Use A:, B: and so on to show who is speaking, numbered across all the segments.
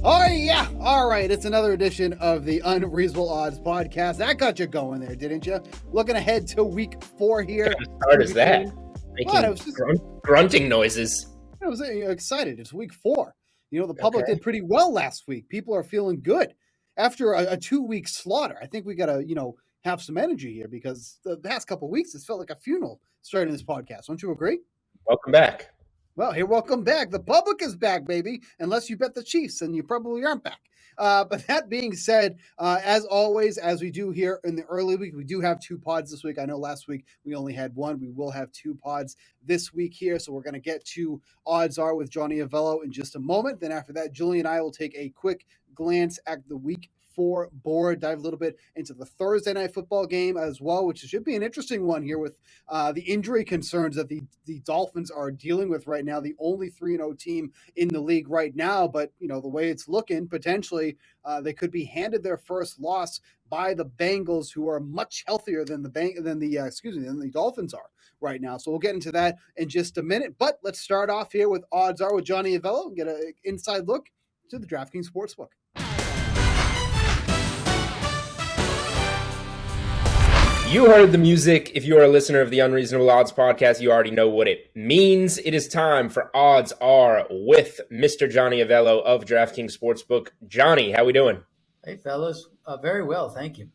A: Oh, yeah. All right. It's another edition of the Unreasonable Odds podcast. That got you going there, didn't you? Looking ahead to week 4 here.
B: What kind of start is that? Making grunting noises.
A: I was excited. It's week 4. You know, the public did pretty well last week. People are feeling good. After a 2-week slaughter, I think we got to, have some energy here because the past couple of weeks, it's felt like a funeral starting this podcast. Don't you agree?
B: Welcome back.
A: Well, hey, welcome back. The public is back, baby, unless you bet the Chiefs, and you probably aren't back. But that being said, as always, as we do here in the early week, we do have 2 pods this week. I know last week we only had 1. We will have 2 pods this week here, so we're going to get to Odds Are with Johnny Avello in just a moment. Then after that, Julian and I will take a quick glance at the week 4 board, dive a little bit into the Thursday night football game as well, which should be an interesting one here with the injury concerns that the Dolphins are dealing with right now. The only 3-0 team in the league right now, but the way it's looking, potentially they could be handed their first loss by the Bengals, who are much healthier than the Dolphins are right now. So we'll get into that in just a minute. But let's start off here with Odds Are with Johnny Avello and get an inside look to the DraftKings Sportsbook.
B: You heard the music. If you are a listener of the Unreasonable Odds podcast, you already know what it means. It is time for Odds Are with Mr. Johnny Avello of DraftKings Sportsbook. Johnny, how we doing?
C: Hey, fellas. Very well, thank you.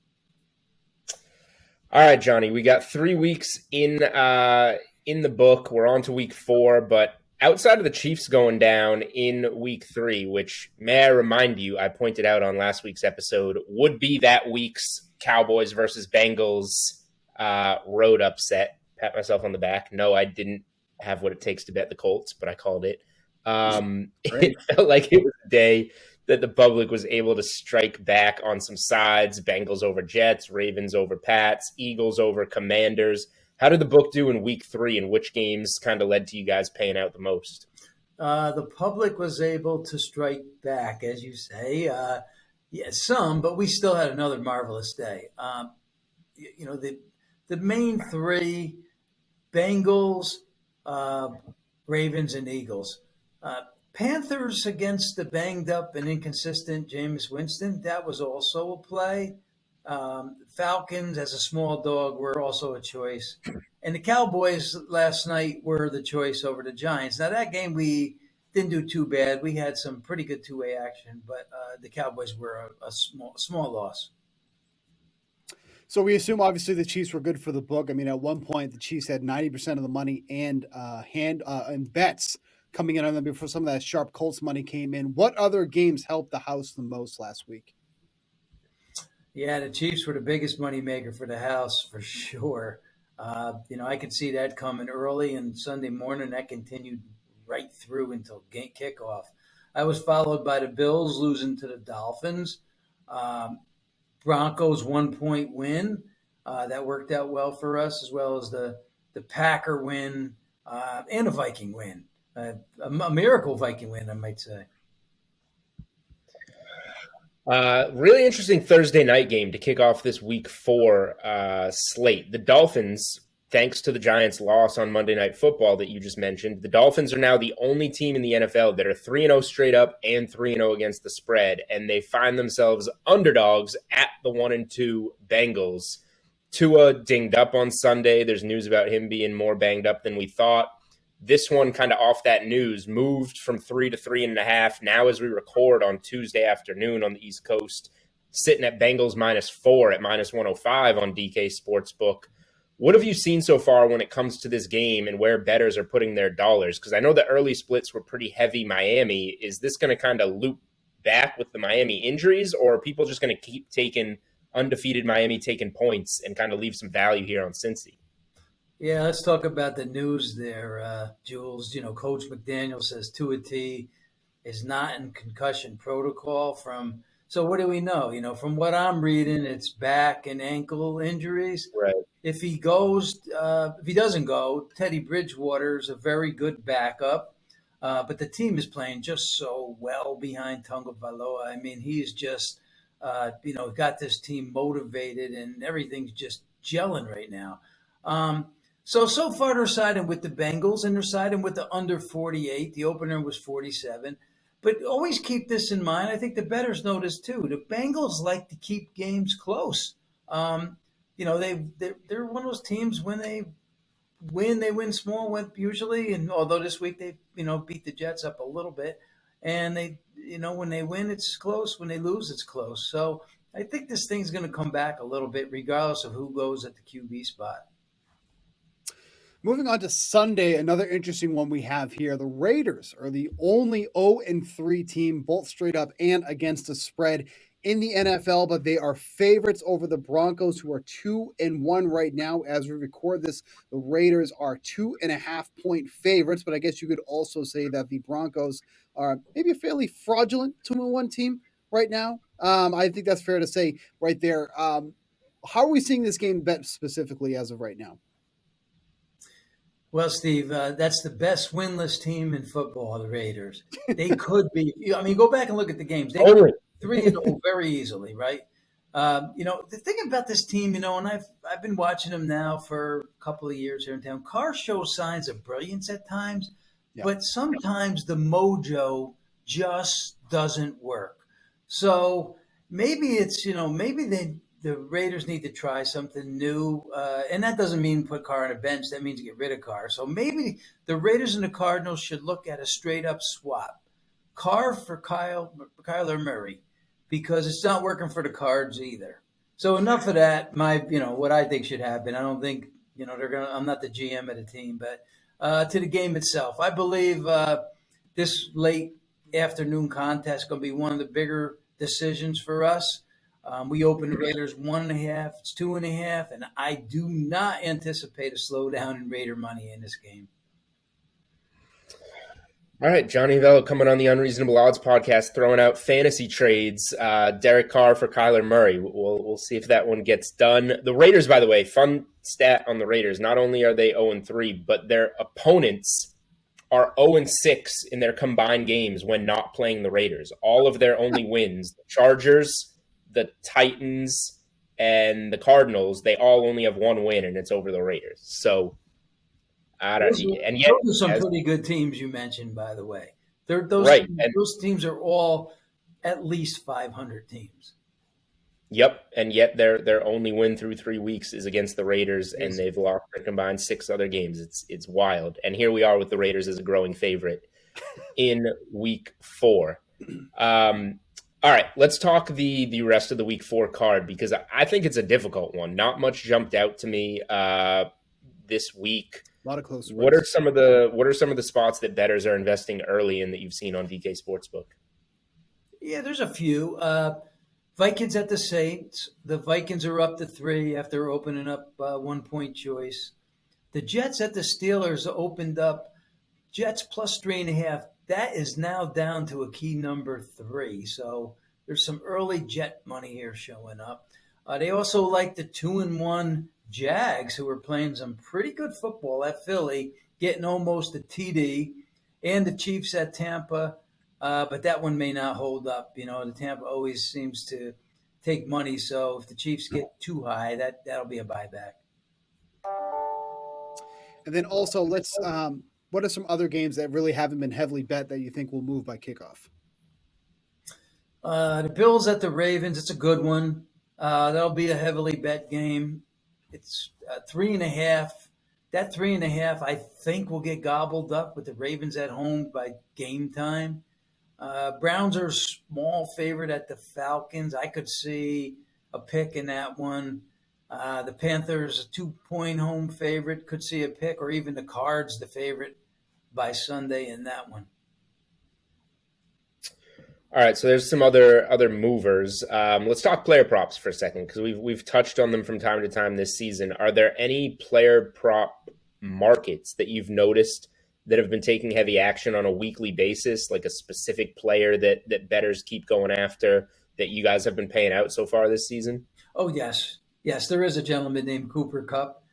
B: All right, Johnny, we got 3 weeks in the book. We're on to week 4, but outside of the Chiefs going down in week 3, which, may I remind you, I pointed out on last week's episode, would be that week's Cowboys versus Bengals road upset. Pat myself on the back. No, I didn't have what it takes to bet the Colts, but I called it. It felt like it was a day that the public was able to strike back on some sides. Bengals over Jets, Ravens over Pats, Eagles over Commanders. How did the book do in week 3, and which games kind of led to you guys paying out the most?
C: The public was able to strike back, as you say. Some, but we still had another marvelous day. The main 3, Bengals, Ravens, and Eagles. Panthers against the banged up and inconsistent Jameis Winston, that was also a play. Falcons as a small dog were also a choice. And the Cowboys last night were the choice over the Giants. Now, that game we didn't do too bad. We had some pretty good two-way action, but the Cowboys were a small loss.
A: So we assume, obviously, the Chiefs were good for the book. I mean, at one point, the Chiefs had 90% of the money and bets coming in on them before some of that sharp Colts money came in. What other games helped the house the most last week?
C: Yeah, the Chiefs were the biggest money maker for the house for sure. I could see that coming early, and Sunday morning that continued right through until game kickoff. I was followed by the Bills losing to the Dolphins. Broncos 1-point win. That worked out well for us, as well as the Packer win and a Viking win. A miracle Viking win, I might say.
B: Really interesting Thursday night game to kick off this week 4 slate. The Dolphins, thanks to the Giants' loss on Monday Night Football that you just mentioned, the Dolphins are now the only team in the NFL that are 3-0 straight up and 3-0 against the spread, and they find themselves underdogs at the 1-2 Bengals. Tua dinged up on Sunday. There's news about him being more banged up than we thought. This one, kind of off that news, moved from 3 to 3.5. Now, as we record on Tuesday afternoon on the East Coast, sitting at Bengals -4 at -105 on DK Sportsbook. What have you seen so far when it comes to this game and where bettors are putting their dollars? Because I know the early splits were pretty heavy Miami. Is this going to kind of loop back with the Miami injuries, or are people just going to keep taking undefeated Miami taking points and kind of leave some value here on Cincy?
C: Yeah, let's talk about the news there, Jules. Coach McDaniel says Tua T is not in concussion protocol so what do we know? From what I'm reading, it's back and ankle injuries.
B: Right.
C: If he doesn't go, Teddy Bridgewater is a very good backup. But the team is playing just so well behind Tonga Valoa. I mean, he's just, got this team motivated and everything's just gelling right now. So far they're siding with the Bengals and they're siding with the under 48. The opener was 47. But always keep this in mind. I think the bettors know this too. The Bengals like to keep games close. They're one of those teams when they win small usually. And although this week they beat the Jets up a little bit, and when they win it's close. When they lose it's close. So I think this thing's going to come back a little bit, regardless of who goes at the QB spot.
A: Moving on to Sunday, another interesting one we have here. The Raiders are the only 0-3 team, both straight up and against the spread in the NFL, but they are favorites over the Broncos, who are 2-1 right now. As we record this, the Raiders are 2.5-point favorites, but I guess you could also say that the Broncos are maybe a fairly fraudulent 2-1 team right now. I think that's fair to say right there. How are we seeing this game bet specifically as of right now?
C: Well, Steve, that's the best winless team in football, the Raiders. They could be. I mean, go back and look at the games. They were 3-0 very easily, right? The thing about this team, and I've been watching them now for a couple of years here in town. Carr shows signs of brilliance at times, but sometimes the mojo just doesn't work. So maybe it's the Raiders need to try something new, and that doesn't mean put Carr on a bench. That means get rid of Carr. So maybe the Raiders and the Cardinals should look at a straight-up swap. Carr for Kyler Murray, because it's not working for the Cards either. So enough of that. What I think should happen. I don't think they're gonna. I'm not the GM of the team, but to the game itself, I believe this late afternoon contest is going to be one of the bigger decisions for us. We opened the Raiders 1.5. It's 2.5, and I do not anticipate a slowdown in Raider money in this game.
B: All right, Johnny Avello coming on the Unreasonable Odds podcast, throwing out fantasy trades. Derek Carr for Kyler Murray. We'll see if that one gets done. The Raiders, by the way, fun stat on the Raiders. Not only are they 0-3, but their opponents are 0-6 in their combined games when not playing the Raiders. All of their only wins, the Chargers, the Titans, and the Cardinals, they all only have one win, and it's over the Raiders. So, those
C: are some pretty good teams you mentioned, by the way. Those teams are all at least 500 teams.
B: Yep, and yet their only win through 3 weeks is against the Raiders, and they've lost their combined 6 other games. It's wild. And here we are with the Raiders as a growing favorite in Week 4. All right, let's talk the rest of the Week 4 card, because I think it's a difficult one. Not much jumped out to me this week.
A: A lot of close.
B: What are some of the spots that bettors are investing early in that you've seen on DK Sportsbook?
C: Yeah, there's a few. Vikings at the Saints. The Vikings are up to 3 after opening up 1-point choice. The Jets at the Steelers opened up. Jets plus 3.5. That is now down to a key number 3. So there's some early Jet money here showing up. They also like the 2-1 Jags, who are playing some pretty good football at Philly, getting almost a TD, and the Chiefs at Tampa. But that one may not hold up. The Tampa always seems to take money. So if the Chiefs get too high, that'll be a buyback.
A: And then also what are some other games that really haven't been heavily bet that you think will move by kickoff?
C: The Bills at the Ravens. It's a good one. That'll be a heavily bet game. It's 3.5. That 3.5, I think, will get gobbled up with the Ravens at home by game time. Browns are a small favorite at the Falcons. I could see a pick in that one. The Panthers, a 2-point home favorite, could see a pick, or even the Cards, the favorite by Sunday in that one.
B: All right, so there's some other movers. Let's talk player props for a second, because we've touched on them from time to time this season. Are there any player prop markets that you've noticed that have been taking heavy action on a weekly basis, like a specific player that bettors keep going after that you guys have been paying out so far this season?
C: Oh, yes. Yes, there is a gentleman named Cooper Kupp.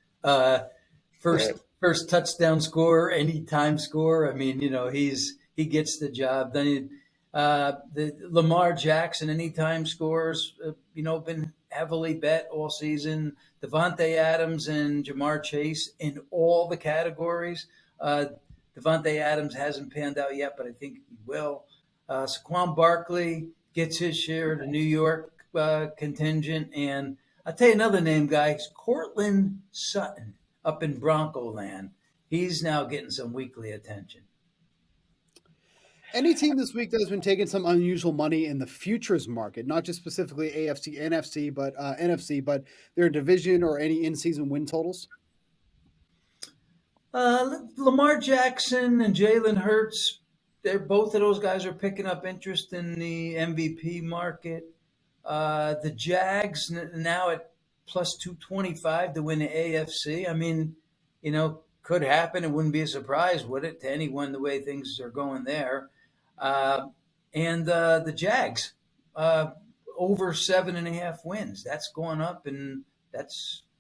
C: First touchdown scorer, anytime scorer. I mean, he gets the job. Then the Lamar Jackson, anytime scores, been heavily bet all season. Devontae Adams and Jamar Chase in all the categories. Devontae Adams hasn't panned out yet, but I think he will. Saquon Barkley gets his share of the New York contingent. And I'll tell you another name, guys, Cortland Sutton up in Bronco land. He's now getting some weekly attention.
A: Any team this week that has been taking some unusual money in the futures market, not just specifically AFC, NFC, but NFC, but their division or any in-season win totals?
C: Lamar Jackson and Jalen Hurts, both of those guys are picking up interest in the MVP market. The Jags now at plus 225 to win the AFC. I mean, could happen. It wouldn't be a surprise, would it, to anyone the way things are going there. And the Jags, over 7.5 wins. That's going up, and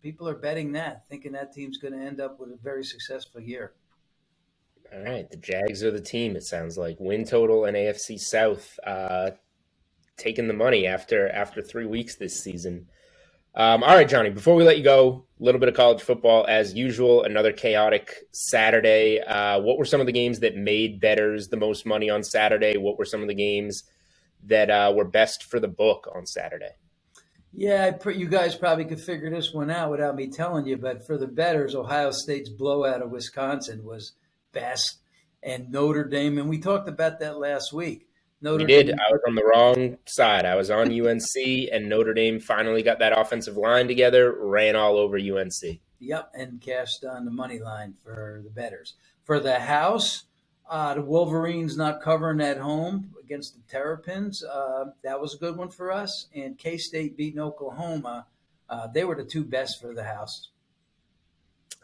C: people are betting that, thinking that team's going to end up with a very successful year.
B: All right, the Jags are the team, it sounds like. Win total and AFC South taking the money after 3 weeks this season. All right, Johnny, before we let you go, a little bit of college football as usual, another chaotic Saturday. What were some of the games that made bettors the most money on Saturday? What were some of the games that were best for the book on Saturday?
C: Yeah, you guys probably could figure this one out without me telling you, but for the bettors, Ohio State's blowout of Wisconsin was best, and Notre Dame, and we talked about that last week.
B: You did. I was on the wrong side. I was on UNC, and Notre Dame finally got that offensive line together, ran all over UNC.
C: Yep, and cashed on the money line for the bettors. For the house, the Wolverines not covering at home against the Terrapins. That was a good one for us. And K-State beating Oklahoma. They were the two best for the house.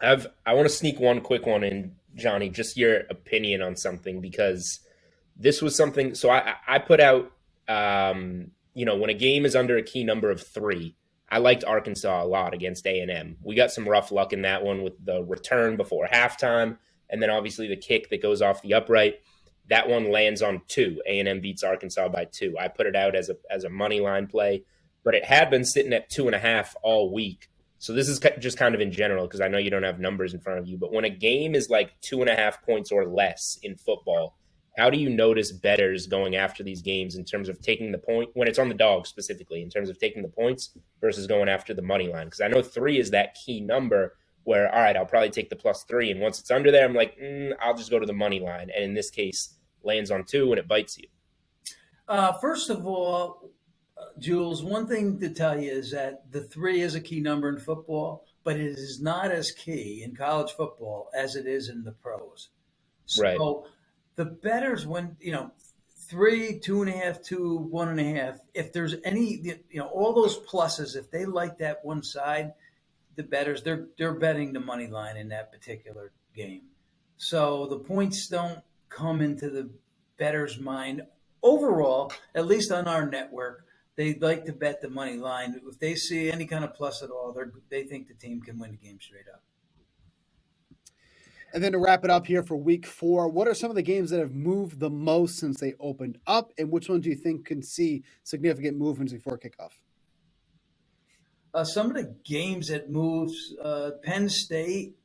B: I want to sneak one quick one in, Johnny, just your opinion on something, because this was something. So I put out, when a game is under a key number of 3, I liked Arkansas a lot against A&M. We got some rough luck in that one with the return before halftime, and then obviously the kick that goes off the upright. That one lands on 2. A&M beats Arkansas by 2. I put it out as a money line play, but it had been sitting at 2.5 all week. So this is just kind of in general, because I know you don't have numbers in front of you, but when a game is like 2.5 points or less in football, how do you notice bettors going after these games in terms of taking the point, when it's on the dog specifically, in terms of taking the points versus going after the money line? Because I know 3 is that key number where, all right, I'll probably take the +3. And once it's under there, I'm like, I'll just go to the money line. And in this case, lands on 2 and it bites you.
C: First of all, Jules, one thing to tell you is that the 3 is a key number in football, but it is not as key in college football as it is in the pros. So
B: right.
C: The bettors, when 3, 2.5, 2, 1.5, if there's any, all those pluses, if they like that one side, the bettors, they're betting the money line in that particular game. So the points don't come into the bettor's mind. Overall, at least on our network, they like to bet the money line. If they see any kind of plus at all, they think the team can win the game straight up.
A: And then to wrap it up here for week 4, what are some of the games that have moved the most since they opened up, and which ones do you think can see significant movements before kickoff?
C: Some of the games that moved, Penn State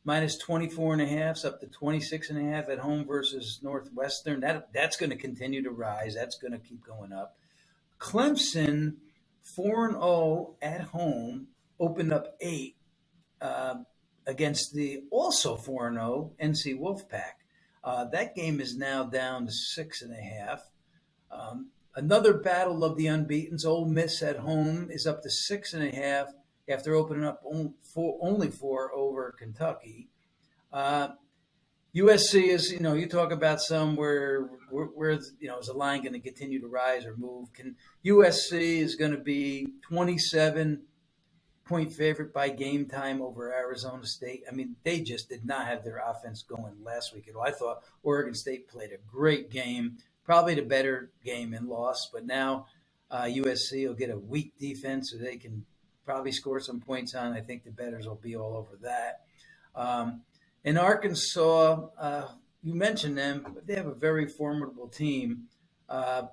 C: minus 24.5 up to 26.5 at home versus Northwestern. That's going to continue to rise. That's going to keep going up. Clemson 4-0 at home opened up 8 against the also 4-0 NC Wolfpack. That game is now down to 6.5. Another battle of the unbeatens. Ole Miss at home is up to 6.5 after opening up only 4 over Kentucky. USC is, you talk about some where is the line going to continue to rise or move? USC is going to be 27-point favorite by game time over Arizona State. I mean, they just did not have their offense going last week at all. I thought Oregon State played a great game, probably the better game and lost, but now USC will get a weak defense so they can probably score some points on. I think the bettors will be all over that. In Arkansas, you mentioned them, but they have a very formidable team. The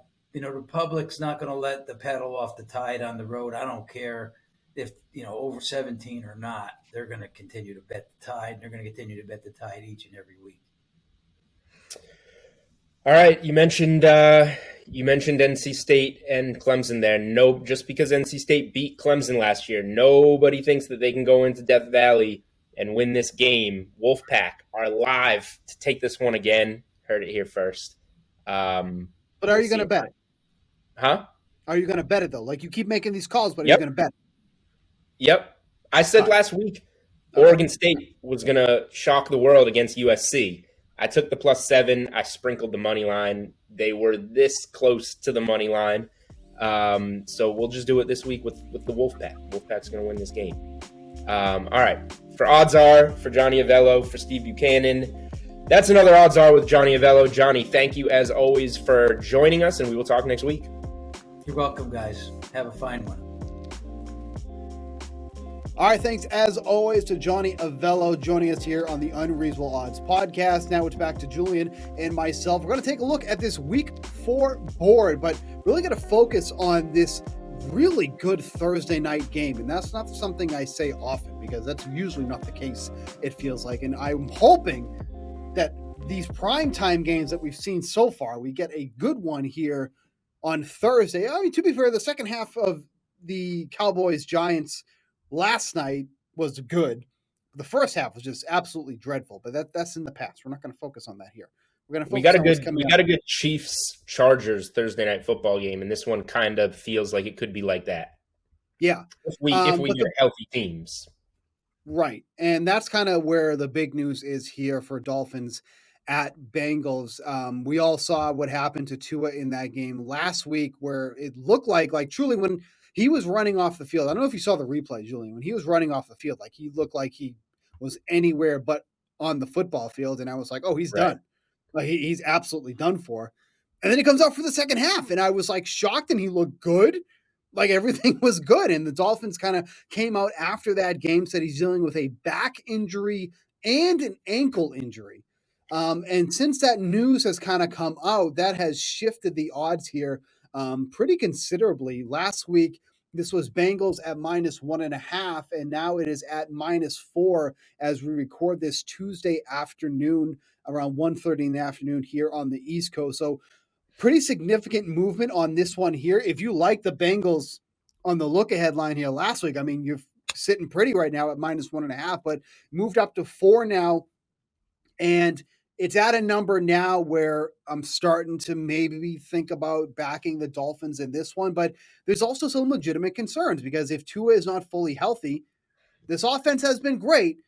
C: public's not going to let the pedal off the tide on the road. I don't care if, over 17 or not. They're going to continue to bet the tide. They're going to continue to bet the tide each and every week.
B: All right, you mentioned NC State and Clemson there. No, just because NC State beat Clemson last year, nobody thinks that they can go into Death Valley and win this game. Wolfpack are live to take this one again. Heard it here first.
A: But are
B: We'll
A: you going to
B: see.
A: bet it?
B: Huh?
A: Are you going to bet it though? Like you keep making these calls, but are you
B: Yep.
A: going to bet it?
B: Yep. I said last week Oregon State was going to shock the world against USC. I took the +7. I sprinkled the money line. They were this close to the money line. So we'll just do it this week with the Wolfpack. Wolfpack's going to win this game. All right. For Odds Are, for Johnny Avello, for Steve Buchanan, that's another Odds Are with Johnny Avello. Johnny, thank you as always for joining us, and we will talk next week.
C: You're welcome, guys. Have a fine one.
A: All right, thanks as always to Johnny Avello joining us here on the Unreasonable Odds podcast. Now it's back to Julian and myself. We're going to take a look at this week 4 board, but really going to focus on this really good Thursday night game. And that's not something I say often because that's usually not the case, it feels like. And I'm hoping that these primetime games that we've seen so far, we get a good one here on Thursday. I mean, to be fair, the second half of the Cowboys-Giants last night was good. The first half was just absolutely dreadful, but that's in the past. We're not going to focus on that here. We're going to focus
B: we got a good Chiefs Chargers Thursday night football game, and this one kind of feels like it could be like that.
A: Yeah,
B: if we get healthy teams,
A: right? And that's kind of where the big news is here for Dolphins at Bengals. We all saw what happened to Tua in that game last week, where it looked like truly when he was running off the field. I don't know if you saw the replay, Julian. When he was running off the field, like he looked like he was anywhere but on the football field, and I was like, "Oh, he's done. Like he's absolutely done for." And then he comes out for the second half, and I was like shocked, and he looked good. Like everything was good, and the Dolphins kind of came out after that game, said he's dealing with a back injury and an ankle injury. And since that news has kind of come out, that has shifted the odds here pretty considerably. Last week, this was Bengals at -1.5, and now it is at -4 as we record this Tuesday afternoon around 1:30 in the afternoon here on the East Coast. So pretty significant movement on this one here. If you like the Bengals on the look-ahead line here last week, I mean, you're sitting pretty right now at -1.5, but moved up to 4 now. And it's at a number now where I'm starting to maybe think about backing the Dolphins in this one. But there's also some legitimate concerns because if Tua is not fully healthy, this offense has been great,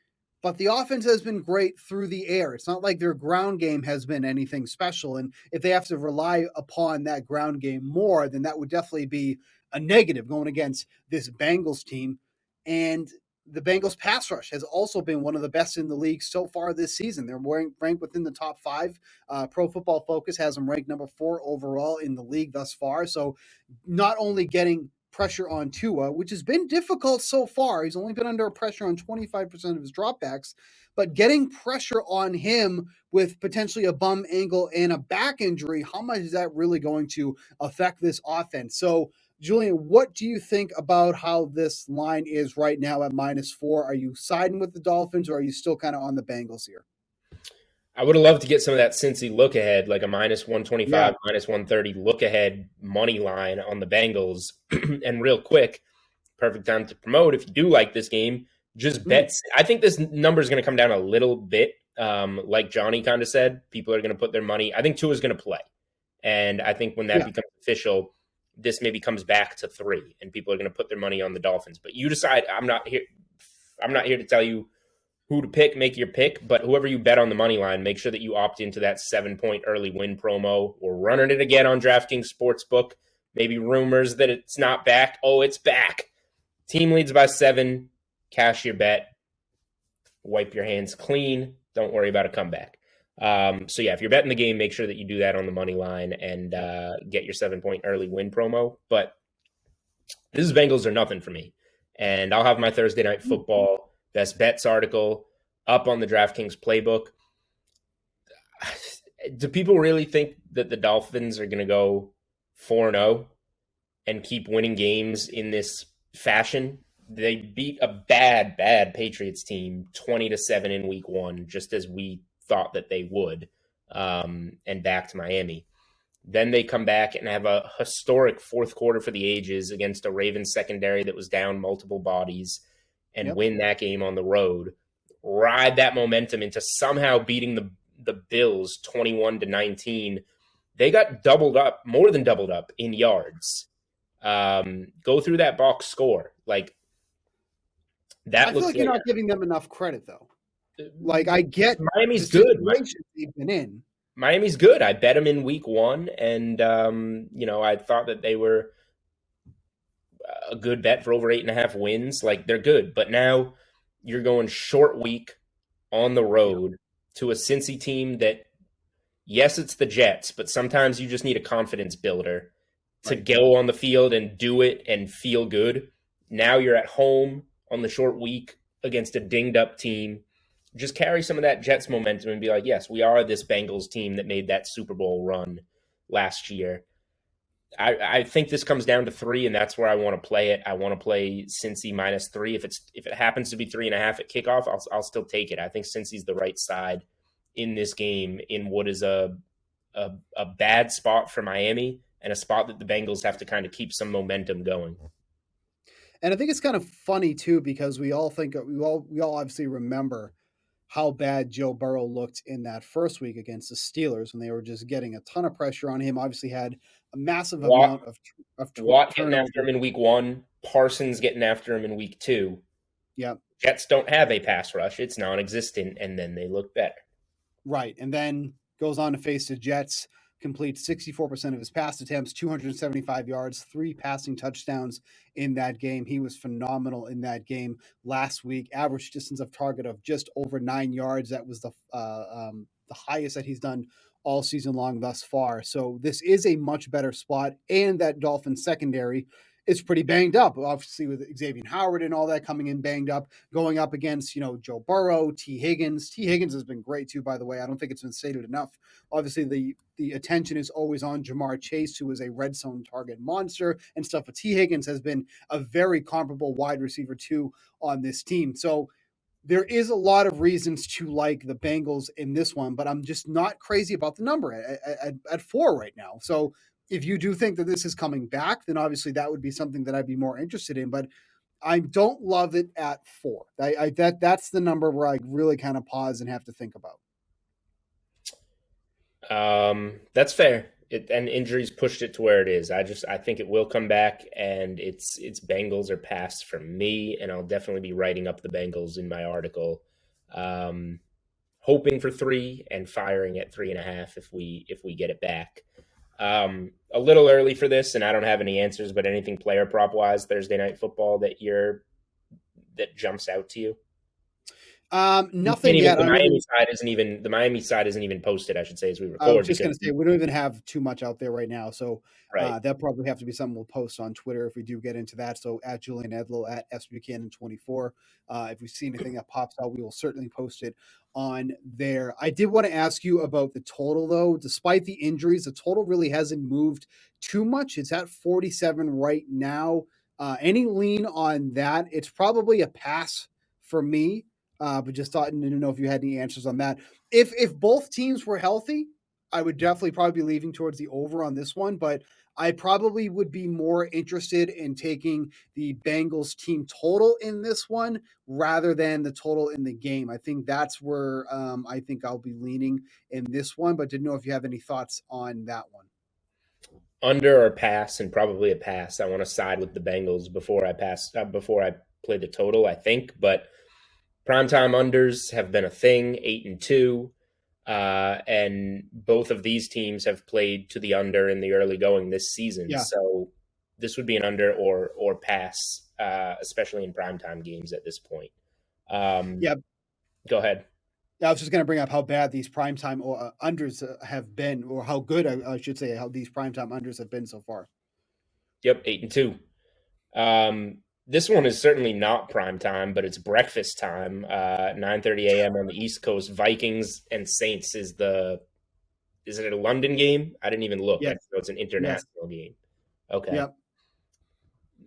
A: but the offense has been great through the air. It's not like their ground game has been anything special. And if they have to rely upon that ground game more, then that would definitely be a negative going against this Bengals team. And the Bengals pass rush has also been one of the best in the league so far this season. They're ranked within the top 5. Pro Football Focus has them ranked number 4 overall in the league thus far. So not only getting pressure on Tua, which has been difficult so far. He's only been under pressure on 25% of his dropbacks, but getting pressure on him with potentially a bum ankle and a back injury, how much is that really going to affect this offense? So Julian, what do you think about how this line is right now at -4? Are you siding with the Dolphins or are you still kind of on the Bengals here?
B: I would have loved to get some of that Cincy look ahead, like a -125, -130 look ahead money line on the Bengals. And real quick, perfect time to promote. If you do like this game, just bet. I think this number is going to come down a little bit. Like Johnny kind of said, people are going to put their money. I think Tua is going to play. And I think when that becomes official, this maybe comes back to 3 and people are going to put their money on the Dolphins. But you decide. I'm not here to tell you who to pick, make your pick, but whoever you bet on the money line, make sure that you opt into that 7-point early win promo. We're running it again on DraftKings Sportsbook. Maybe rumors that it's not back. Oh, it's back. Team leads by 7. Cash your bet. Wipe your hands clean. Don't worry about a comeback. So yeah, if you're betting the game, make sure that you do that on the money line and get your 7-point early win promo. But this is Bengals or nothing for me. And I'll have my Thursday Night Football Best Bets article up on the DraftKings playbook. Do people really think that the Dolphins are going to go 4-0 and keep winning games in this fashion? They beat a bad Patriots team 20-7 in week 1, just as we thought that they would. and back to Miami. Then they come back and have a historic fourth quarter for the ages against a Ravens secondary that was down multiple bodies and win that game on the road, ride that momentum into somehow beating the Bills 21-19. They got more than doubled up in yards. Go through that box score. Like, that
A: I feel like you're not giving them enough credit, though. Like, I get
B: Miami's good.
A: They've been in.
B: Miami's good. I bet them in week 1, and I thought that they were a good bet for over 8.5 wins. Like, they're good, but now you're going short week on the road to a Cincy team that, yes, it's the Jets, but sometimes you just need a confidence builder to go on the field and do it and feel good. Now you're at home on the short week against a dinged up team. Just carry some of that Jets momentum and be like, yes, we are this Bengals team that made that Super Bowl run last year. I think this comes down to 3, and that's where I want to play it. I want to play Cincy -3. If it happens to be 3.5 at kickoff, I'll still take it. I think Cincy's the right side in this game in what is a bad spot for Miami and a spot that the Bengals have to kind of keep some momentum going.
A: And I think it's kind of funny too, because we all obviously remember how bad Joe Burrow looked in that first week against the Steelers when they were just getting a ton of pressure on him. Obviously had a massive amount of
B: Watt getting after him in week 1, Parsons getting after him in week 2.
A: Yeah.
B: Jets don't have a pass rush. It's non-existent, and then they look better.
A: Right. And then goes on to face the Jets, completes 64% of his pass attempts, 275 yards, 3 passing touchdowns in that game. He was phenomenal in that game last week. Average distance of target of just over 9 yards. That was the highest that he's done all season long thus far. So this is a much better spot, and that Dolphins secondary is pretty banged up, obviously with Xavier Howard and all that coming in banged up, going up against, Joe Burrow, T. Higgins. T. Higgins has been great too, by the way. I don't think it's been stated enough. Obviously, the attention is always on Jamar Chase, who is a red zone target monster and stuff. But T. Higgins has been a very comparable wide receiver too on this team. So there is a lot of reasons to like the Bengals in this one, but I'm just not crazy about the number at 4 right now. So if you do think that this is coming back, then obviously that would be something that I'd be more interested in. But I don't love it at 4. That's the number where I really kind of pause and have to think about.
B: That's fair. And injuries pushed it to where it is. I think it will come back, and it's Bengals or pass for me, and I'll definitely be writing up the Bengals in my article. Hoping for 3 and firing at 3.5 if we get it back. A little early for this, and I don't have any answers, but anything player prop wise Thursday night football that jumps out to you?
A: Nothing yet.
B: The Miami side isn't even posted, I should say, as we record.
A: I was just going to say, we don't even have too much out there right now. So that probably have to be something we'll post on Twitter if we do get into that. So at Julian Edlow, at Buchanan24. If we see anything that pops out, we will certainly post it on there. I did want to ask you about the total, though. Despite the injuries, the total really hasn't moved too much. It's at 47 right now. Any lean on that? It's probably a pass for me. But just didn't know if you had any answers on that. If both teams were healthy, I would definitely probably be leaning towards the over on this one. But I probably would be more interested in taking the Bengals team total in this one rather than the total in the game. I think that's where I think I'll be leaning in this one. But didn't know if you have any thoughts on that one.
B: Under or pass, and probably a pass. I want to side with the Bengals before I play the total, I think. But primetime unders have been a thing, 8-2, and both of these teams have played to the under in the early going this season. Yeah. So this would be an under or pass, especially in primetime games at this point. Go ahead.
A: I was just going to bring up how bad these primetime unders have been, or how good, I should say, how these primetime unders have been so far.
B: Yep, 8-2. This one is certainly not prime time, but it's breakfast time. 9:30 a.m. on the East Coast. Vikings and Saints is it a London game? I didn't even look.
A: Yes.
B: So it's an international game. Okay.
A: Yep.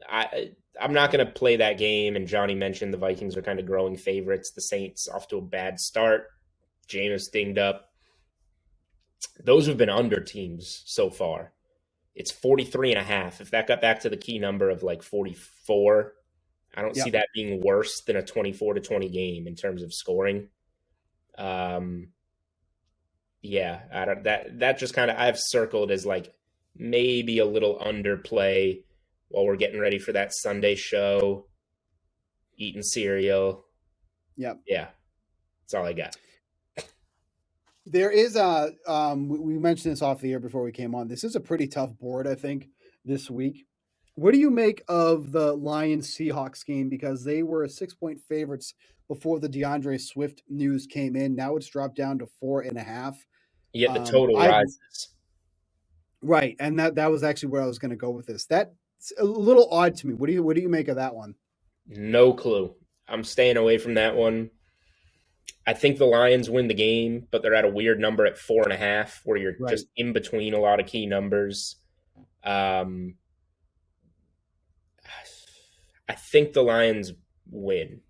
B: I'm not going to play that game. And Johnny mentioned the Vikings are kind of growing favorites. The Saints off to a bad start. Jameis dinged up. those have been under teams so far. It's 43.5. If that got back to the key number of like 44, I don't see that being worse than a 24-20 game in terms of scoring. Yeah, that just kind of I've circled as like maybe a little underplay while we're getting ready for that Sunday show, eating cereal.
A: Yep.
B: Yeah, that's all I got.
A: There is we mentioned this off the air before we came on. This is a pretty tough board, I think, this week. What do you make of the Lions Seahawks game? Because they were 6-point favorites before the DeAndre Swift news came in. Now it's dropped down to 4.5.
B: Yet the total rises.
A: Right, and that was actually where I was going to go with this. That's a little odd to me. What do you make of that one?
B: No clue. I'm staying away from that one. I think the Lions win the game, but they're at a weird number at 4.5, where you're just in between a lot of key numbers. I think the Lions win,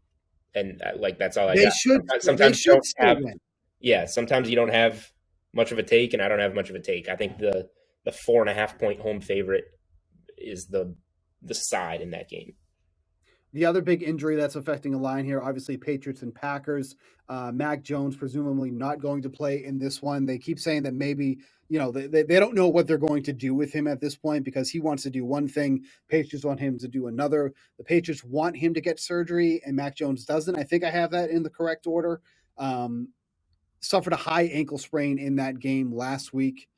B: and like that's all I got. Sometimes you don't have. Win. Yeah, sometimes you don't have much of a take, and I don't have much of a take. I think the 4.5-point home favorite is the side in that game.
A: The other big injury that's affecting a line here, obviously Patriots and Packers. Mac Jones presumably not going to play in this one. They keep saying that maybe, they don't know what they're going to do with him at this point because he wants to do one thing. Patriots want him to do another. The Patriots want him to get surgery and Mac Jones doesn't. I think I have that in the correct order. Suffered a high ankle sprain in that game last week.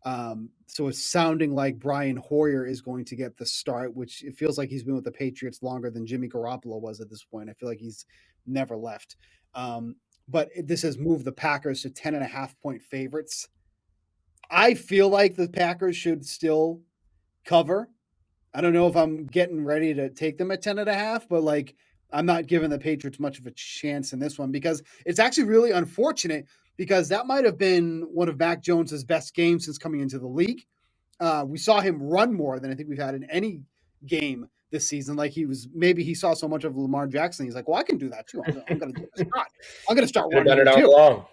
A: So it's sounding like Brian Hoyer is going to get the start, which it feels like he's been with the Patriots longer than Jimmy Garoppolo was at this point. I feel like he's never left. But this has moved the Packers to 10.5-point favorites. I feel like the Packers should still cover. I don't know if I'm getting ready to take them at 10.5, but like I'm not giving the Patriots much of a chance in this one because it's actually really unfortunate because that might have been one of Mac Jones's best games since coming into the league. We saw him run more than I think we've had in any game this season. Like he saw so much of Lamar Jackson. He's like, well, I can do that too. I'm going to do this. I'm going to start running
B: it too. Long.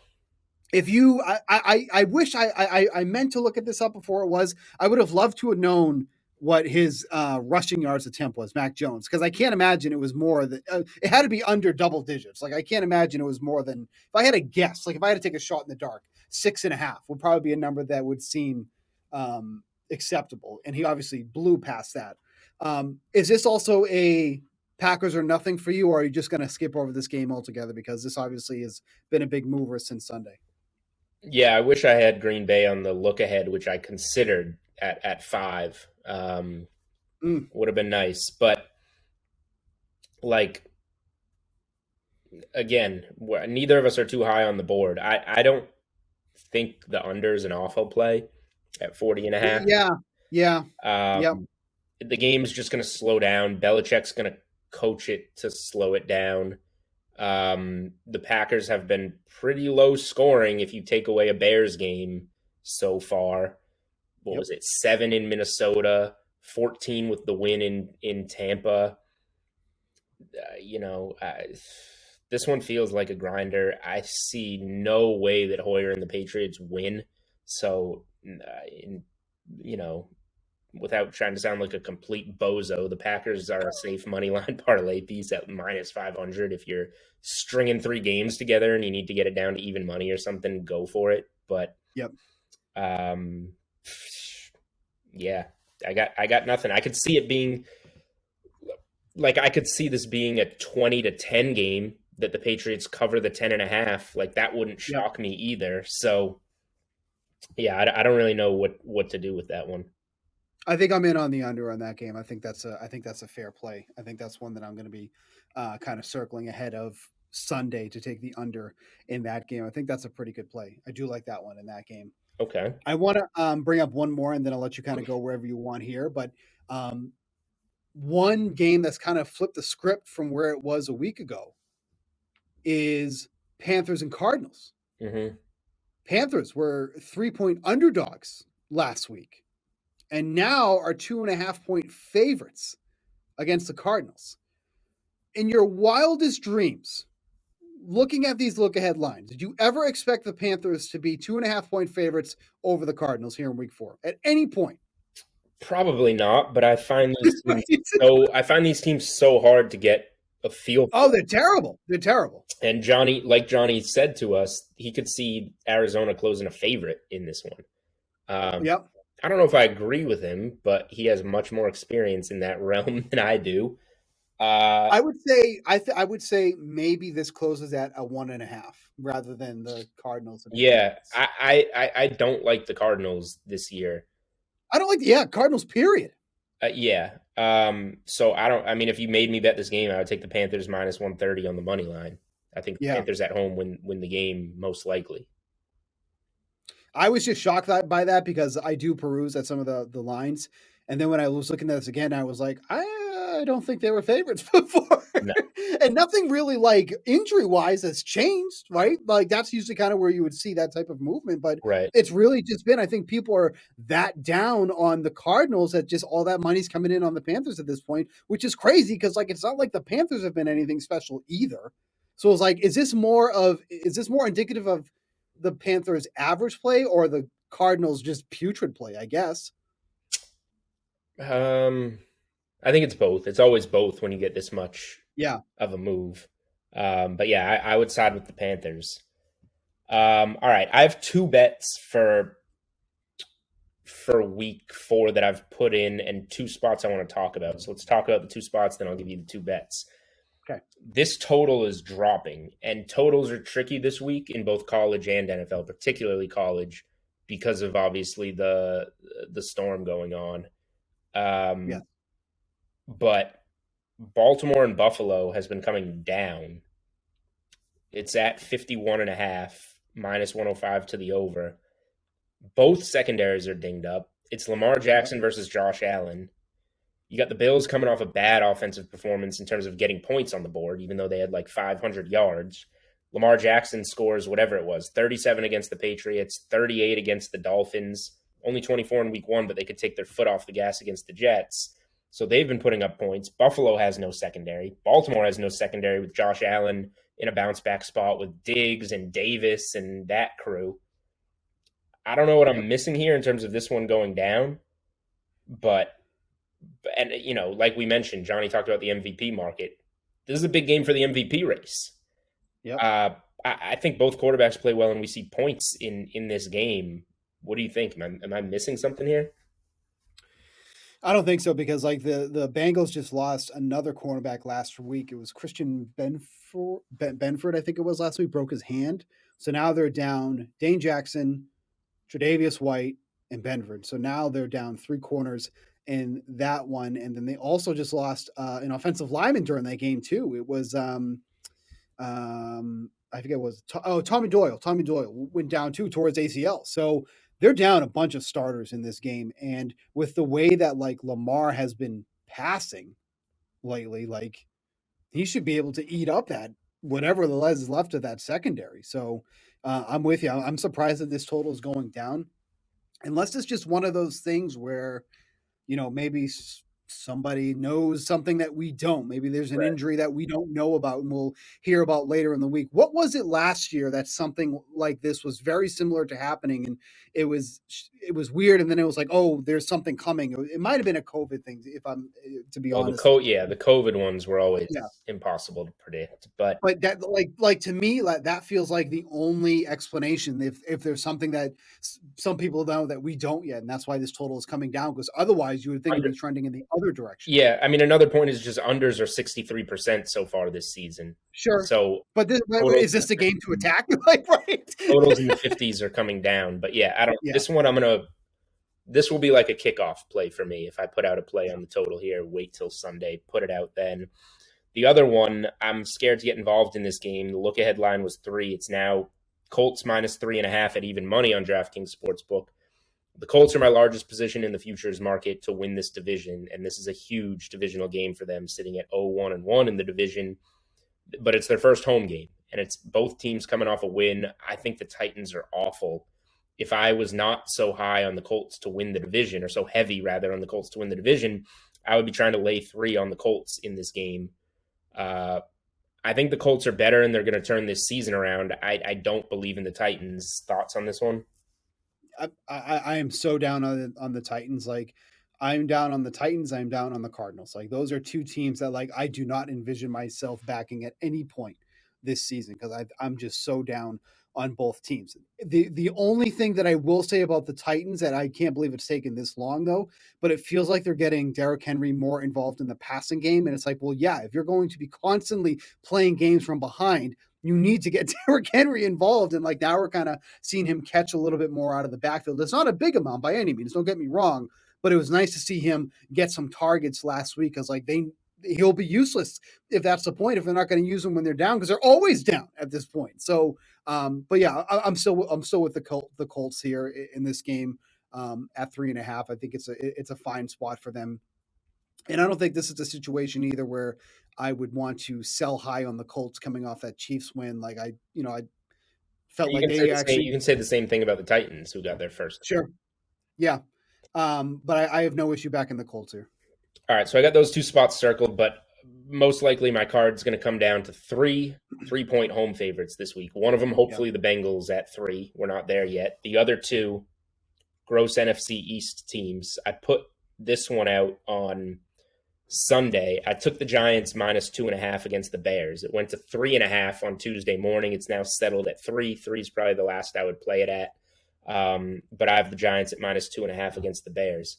A: If you, I wish I meant to look at this up before it was. I would have loved to have known what his rushing yards attempt was, Mac Jones, because I can't imagine it was more than it had to be under double digits. Like I can't imagine it was more than if I had to guess, like if I had to take a shot in the dark, 6.5 would probably be a number that would seem acceptable. And he obviously blew past that. Is this also a Packers or nothing for you, or are you just going to skip over this game altogether? Because this obviously has been a big mover since Sunday.
B: Yeah, I wish I had Green Bay on the look ahead, which I considered at 5. Would have been nice, but like again, neither of us are too high on the board. I don't think the under is an awful play at 40.5.
A: Yeah.
B: The game's just going to slow down. Belichick's going to coach it to slow it down. The Packers have been pretty low scoring if you take away a Bears game so far. What was it? 7 in Minnesota, 14 with the win in Tampa. This one feels like a grinder. I see no way that Hoyer and the Patriots win. So, without trying to sound like a complete bozo, the Packers are a safe money line parlay piece at -500. If you're stringing 3 games together and you need to get it down to even money or something, go for it. But yeah, I got nothing. I could see it being like I could see this being a 20-10 game that the Patriots cover the 10.5. Like that wouldn't shock me either. So yeah, I don't really know what to do with that one.
A: I think I'm in on the under on that game. I think that's a fair play. I think that's one that I'm going to be kind of circling ahead of Sunday to take the under in that game. I think that's a pretty good play. I do like that one in that game.
B: Okay.
A: I want to bring up one more and then I'll let you kind of go wherever you want here. But one game that's kind of flipped the script from where it was a week ago is Panthers and Cardinals.
B: Mm-hmm.
A: Panthers were 3-point underdogs last week and now are 2.5-point favorites against the Cardinals. In your wildest dreams, looking at these look-ahead lines, did you ever expect the Panthers to be 2.5-point favorites over the Cardinals here in Week 4 at any point?
B: Probably not, but I find these teams so hard to get a feel for.
A: Oh, they're terrible. They're terrible.
B: And Johnny said to us, he could see Arizona closing a favorite in this one.
A: Yep.
B: I don't know if I agree with him, but he has much more experience in that realm than I do.
A: I would say maybe this closes at a 1.5 rather than the Cardinals.
B: Yeah, I don't like the Cardinals this year.
A: I don't like Cardinals. Period.
B: Yeah. So if you made me bet this game, I would take the Panthers minus 130 on the money line. I think the Panthers at home win the game most likely.
A: I was just shocked by that because I do peruse at some of the lines. And then when I was looking at this again, I was like, I don't think they were favorites before. No. And nothing really like injury-wise has changed, right? Like that's usually kind of where you would see that type of movement. But It's really just been, I think people are that down on the Cardinals that just all that money's coming in on the Panthers at this point, which is crazy because like it's not like the Panthers have been anything special either. So it's like, is this more indicative of the Panthers' average play or the Cardinals' just putrid play, I guess?
B: I think it's both. It's always both when you get this much of a move. But yeah, I would side with the Panthers. All right. I have 2 bets for Week 4 that I've put in and 2 spots I want to talk about. So let's talk about the 2 spots, then I'll give you the 2 bets.
A: Okay.
B: This total is dropping, and totals are tricky this week in both college and NFL, particularly college, because of obviously the storm going on. But Baltimore and Buffalo has been coming down. It's at 51.5, minus 105 to the over. Both secondaries are dinged up. It's Lamar Jackson versus Josh Allen. You got the Bills coming off a bad offensive performance in terms of getting points on the board, even though they had like 500 yards. Lamar Jackson scores whatever it was, 37 against the Patriots, 38 against the Dolphins, only 24 in Week 1, but they could take their foot off the gas against the Jets. So they've been putting up points. Buffalo has no secondary. Baltimore has no secondary with Josh Allen in a bounce-back spot with Diggs and Davis and that crew. I don't know what I'm missing here in terms of this one going down, but like we mentioned, Johnny talked about the MVP market. This is a big game for the MVP race.
A: Yep.
B: I think both quarterbacks play well, and we see points in this game. What do you think? Am I missing something here?
A: I don't think so because like the Bengals just lost another cornerback last week. It was Christian Benford, I think it was last week, broke his hand. So now they're down Dane Jackson, Tre'Davious White, and Benford. So now they're down 3 corners in that one. And then they also just lost an offensive lineman during that game too. It was I forget what it was. Tommy Doyle. Tommy Doyle went down too towards ACL. So they're down a bunch of starters in this game. And with the way that like Lamar has been passing lately, like he should be able to eat up that whatever the is left of that secondary. So I'm with you. I'm surprised that this total is going down. Unless it's just one of those things where, maybe somebody knows something that we don't. Maybe there's an injury that we don't know about and we'll hear about later in the week. What was it last year that something like this was very similar to happening and it was weird and then it was like, oh, there's something coming. It might have been a COVID thing if I'm to be honest.
B: The COVID ones were always impossible to predict. But
A: that like to me that feels like the only explanation if there's something that some people know that we don't yet, and that's why this total is coming down because otherwise you would think it'd be trending in the other direction.
B: Yeah, I mean another point is just unders are 63% so far this season.
A: Sure.
B: So,
A: but is this a game to attack? Like, right?
B: Totals in the 50s are coming down, but yeah, I don't. Yeah. This one this will be like a kickoff play for me. If I put out a play on the total here, wait till Sunday, put it out then. The other one, I'm scared to get involved in this game. The look-ahead line was 3. It's now Colts minus 3.5 at even money on DraftKings Sportsbook. The Colts are my largest position in the futures market to win this division, and this is a huge divisional game for them, sitting at 0-1-1 in the division. But it's their first home game, and it's both teams coming off a win. I think the Titans are awful. If I was not so high on the Colts to win the division, or so heavy, rather, on the Colts to win the division, I would be trying to lay 3 on the Colts in this game. I think the Colts are better, and they're going to turn this season around. I don't believe in the Titans. Thoughts on this one?
A: I am so down on the Titans. Like, I'm down on the Titans. I'm down on the Cardinals. Like, those are two teams that, like, I do not envision myself backing at any point this season, because I'm just so down on both teams. The only thing that I will say about the Titans, that I can't believe it's taken this long though, but it feels like they're getting Derrick Henry more involved in the passing game. And it's like, well, yeah, if you're going to be constantly playing games from behind, you need to get Derrick Henry involved. And like, now we're kind of seeing him catch a little bit more out of the backfield. It's not a big amount by any means, don't get me wrong, but it was nice to see him get some targets last week, because like he'll be useless if that's the point, if they're not going to use him when they're down, because they're always down at this point. So but yeah, I'm still with the Colts here in this game at 3.5. I think it's a fine spot for them, and I don't think this is a situation either where I would want to sell high on the Colts coming off that Chiefs win. Like, I felt
B: You
A: like
B: can say
A: they
B: the same,
A: actually
B: you can say the same thing about the Titans, who got their first.
A: sure, yeah, but I have no issue backing the Colts here.
B: All right, so I got those two spots circled, but most likely my card's going to come down to three-point home favorites this week. One of them, hopefully, the Bengals at 3. We're not there yet. The other two, gross NFC East teams. I put this one out on Sunday. I took the Giants minus 2.5 against the Bears. It went to 3.5 on Tuesday morning. It's now settled at 3. 3 is probably the last I would play it at. But I have the Giants at minus 2.5 against the Bears.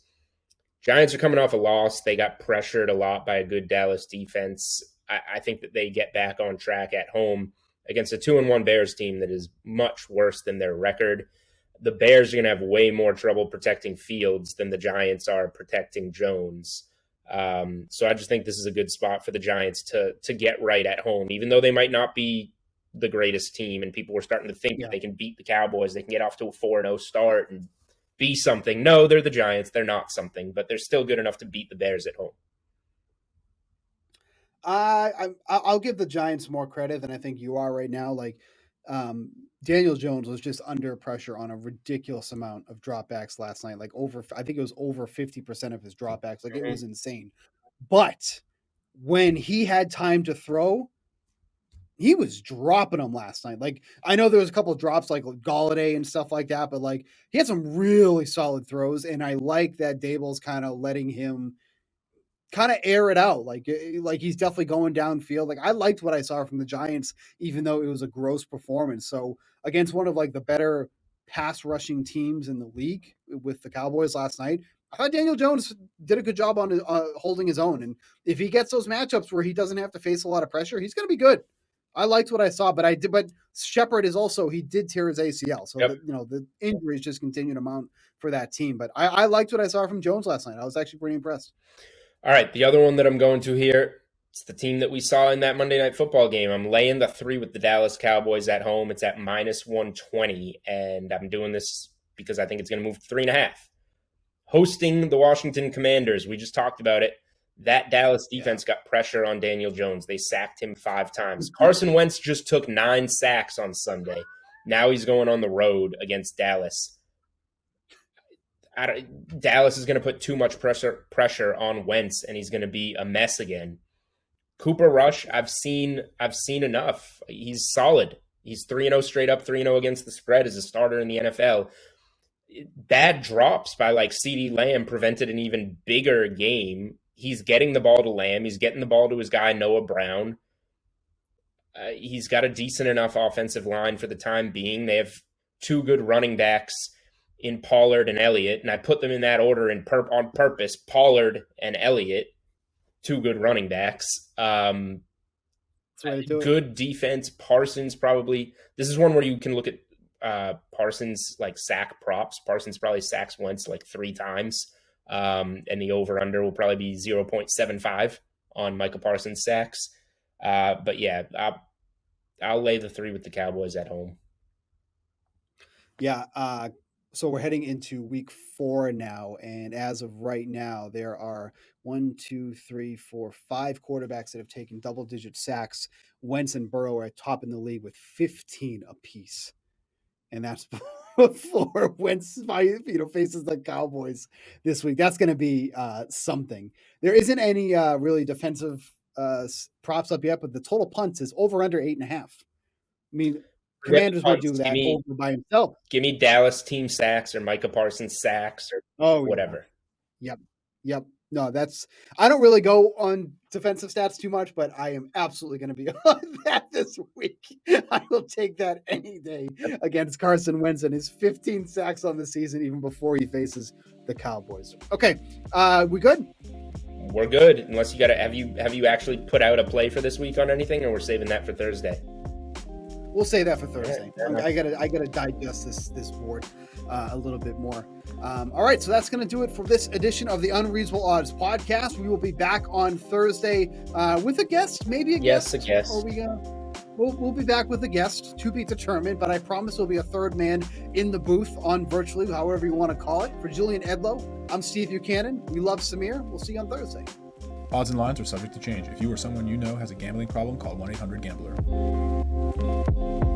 B: Giants are coming off a loss. They got pressured a lot by a good Dallas defense. I think that they get back on track at home against a 2-1 Bears team that is much worse than their record. The Bears are going to have way more trouble protecting Fields than the Giants are protecting Jones. So I just think this is a good spot for the Giants to get right at home, even though they might not be the greatest team and people were starting to think that they can beat the Cowboys. They can get off to a 4-0 start and be something. No, they're the Giants. They're not something, but they're still good enough to beat the Bears at home.
A: I'll give the Giants more credit than I think you are right now. Like, Daniel Jones was just under pressure on a ridiculous amount of dropbacks last night. Like, I think it was over 50% of his dropbacks. Like, it was insane. But when he had time to throw, he was dropping them last night. Like, I know there was a couple of drops like Galladay and stuff like that, but like, he had some really solid throws, and I like that Dable's kind of letting him kind of air it out. Like he's definitely going downfield. Like, I liked what I saw from the Giants, even though it was a gross performance. So against one of like the better pass rushing teams in the league with the Cowboys last night, I thought Daniel Jones did a good job on holding his own. And if he gets those matchups where he doesn't have to face a lot of pressure, he's going to be good. I liked what I saw, but Shepard he did tear his ACL. So, the injuries just continue to mount for that team. But I liked what I saw from Jones last night. I was actually pretty impressed.
B: All right, the other one that I'm going to here, it's the team that we saw in that Monday Night Football game. I'm laying the 3 with the Dallas Cowboys at home. It's at minus 120, and I'm doing this because I think it's going to move to 3.5. Hosting the Washington Commanders, we just talked about it. That Dallas defense got pressure on Daniel Jones. They sacked him 5 times. Carson Wentz just took 9 sacks on Sunday. Now he's going on the road against Dallas. Dallas is going to put too much pressure on Wentz, and he's going to be a mess again. Cooper Rush, I've seen enough. He's solid. He's 3-0 straight up, 3-0 against the spread as a starter in the NFL. Bad drops by like CeeDee Lamb prevented an even bigger game. He's getting the ball to Lamb. He's getting the ball to his guy, Noah Brown. He's got a decent enough offensive line for the time being. They have 2 good running backs in Pollard and Elliott, and I put them in that order on purpose. Pollard and Elliott, 2 good running backs. Good defense. Parsons probably. This is one where you can look at Parsons like sack props. Parsons probably sacks Wentz like 3 times. And the over-under will probably be 0.75 on Micah Parsons sacks. But yeah, I'll lay the 3 with the Cowboys at home.
A: Yeah. So we're heading into week 4 now. And as of right now, there are 5 quarterbacks that have taken double-digit sacks. Wentz and Burrow are top in the league with 15 apiece. And that's before Wentz faces the Cowboys this week. That's going to be something. There isn't any really defensive props up yet, but the total punts is over under 8.5. I mean, Commanders would do that over by himself.
B: Give me Dallas team sacks or Micah Parsons sacks or whatever.
A: Yep. No, I don't really go on defensive stats too much, but I am absolutely going to be on that this week. I will take that any day against Carson Wentz and his 15 sacks on the season, even before he faces the Cowboys. Okay, we good?
B: We're good. Unless you got to have you actually put out a play for this week on anything, or we're saving that for Thursday.
A: We'll say that for Thursday. I gotta digest this board a little bit more. All right, so that's going to do it for this edition of the Unreasonable Odds podcast. We will be back on Thursday with a guest, maybe a guest.
B: Yes, a guest.
A: Are we gonna? We'll be back with a guest to be determined, but I promise there'll be a third man in the booth on virtually, however you want to call it. For Julian Edlow, I'm Steve Buchanan. We love Samir. We'll see you on Thursday.
D: Odds and lines are subject to change. If you or someone you know has a gambling problem, call 1-800-GAMBLER.